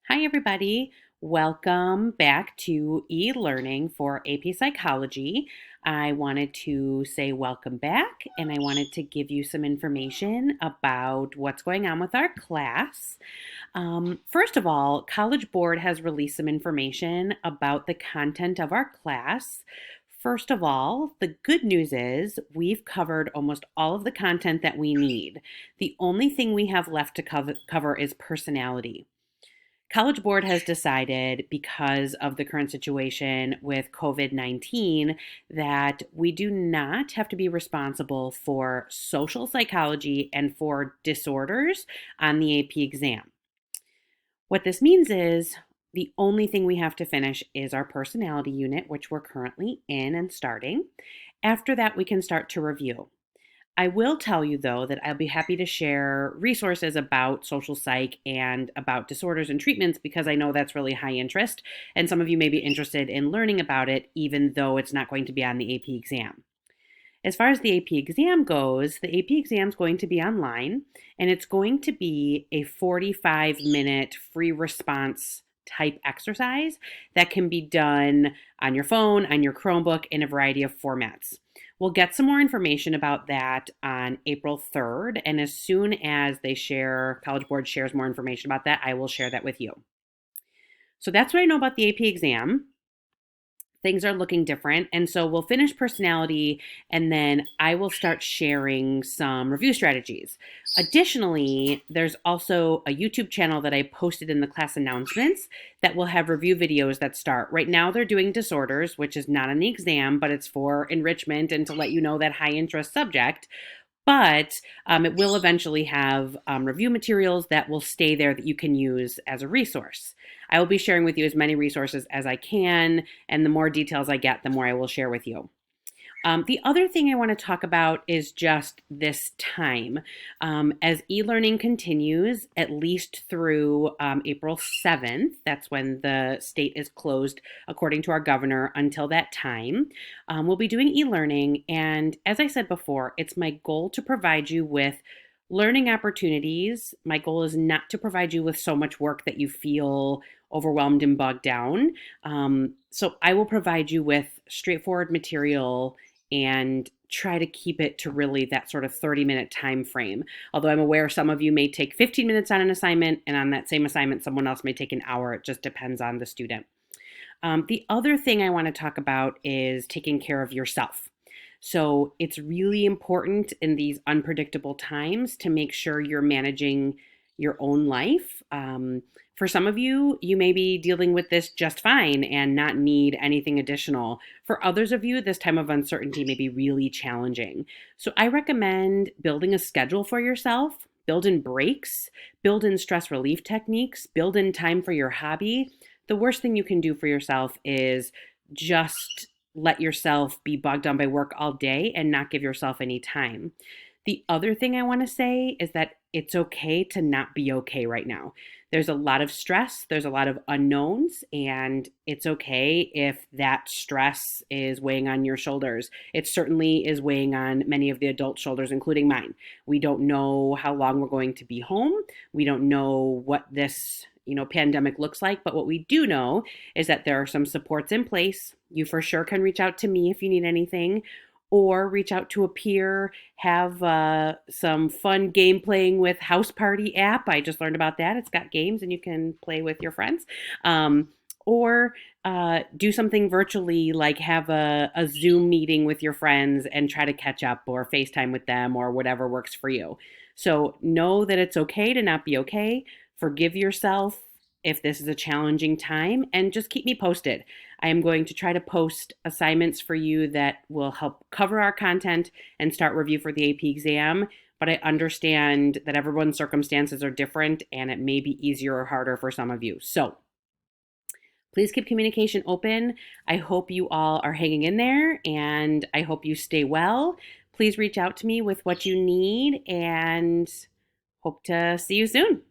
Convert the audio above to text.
Hi, everybody. Welcome back to e-learning for AP Psychology. I wanted to say welcome back, and I wanted to give you some information about what's going on with our class. First of all, College Board has released some information about the content of our class. First of all, the good news is we've covered almost all of the content that we need. The only thing we have left to cover is personality. College Board has decided, because of the current situation with COVID 19, that we do not have to be responsible for social psychology and for disorders on the AP exam. What this means is the only thing we have to finish is our personality unit, which we're currently in and starting. After that, we can start to review. I will tell you, though, that I'll be happy to share resources about social psych and about disorders and treatments because I know that's really high interest, and some of you may be interested in learning about it, even though it's not going to be on the AP exam. As far as the AP exam goes, the AP exam is going to be online, and it's going to be a 45-minute free response type exercise that can be done on your phone, on your Chromebook, in a variety of formats. We'll get some more information about that on April 3rd, and as soon as College Board shares more information about that, I will share that with you. So that's what I know about the AP exam. Things are looking different. And so we'll finish personality, and then I will start sharing some review strategies. Additionally, there's also a YouTube channel that I posted in the class announcements that will have review videos that start. Right now, they're doing disorders, which is not on the exam, but it's for enrichment and to let you know that high interest subject. But it will eventually have review materials that will stay there that you can use as a resource. I will be sharing with you as many resources as I can, and the more details I get, the more I will share with you. The other thing I want to talk about is just this time. As e-learning continues, at least through April 7th, that's when the state is closed according to our governor until that time, we'll be doing e-learning. And as I said before, it's my goal to provide you with learning opportunities. My goal is not to provide you with so much work that you feel overwhelmed and bogged down. So I will provide you with straightforward material and try to keep it to really that sort of 30-minute time frame. Although I'm aware some of you may take 15 minutes on an assignment, and on that same assignment, someone else may take an hour. It just depends on the student. The other thing I want to talk about is taking care of yourself. So it's really important in these unpredictable times to make sure you're managing your own life. For some of you, you may be dealing with this just fine and not need anything additional. For others of you, this time of uncertainty may be really challenging. So I recommend building a schedule for yourself, build in breaks, build in stress relief techniques, build in time for your hobby. The worst thing you can do for yourself is just let yourself be bogged down by work all day and not give yourself any time. The other thing I want to say is that it's okay to not be okay right now. There's a lot of stress, there's a lot of unknowns, and it's okay if that stress is weighing on your shoulders. It certainly is weighing on many of the adult shoulders, including mine. We don't know how long we're going to be home. We don't know what this pandemic looks like, but what we do know is that there are some supports in place. You for sure can reach out to me if you need anything, or reach out to a peer, have some fun game playing with House Party app. I just learned about that. It's got games and you can play with your friends. Or do something virtually, like have a Zoom meeting with your friends and try to catch up, or FaceTime with them, or whatever works for you. So know that it's okay to not be okay. Forgive yourself if this is a challenging time, and just keep me posted. I am going to try to post assignments for you that will help cover our content and start review for the AP exam. But I understand that everyone's circumstances are different and it may be easier or harder for some of you. So please keep communication open. I hope you all are hanging in there, and I hope you stay well. Please reach out to me with what you need, and hope to see you soon.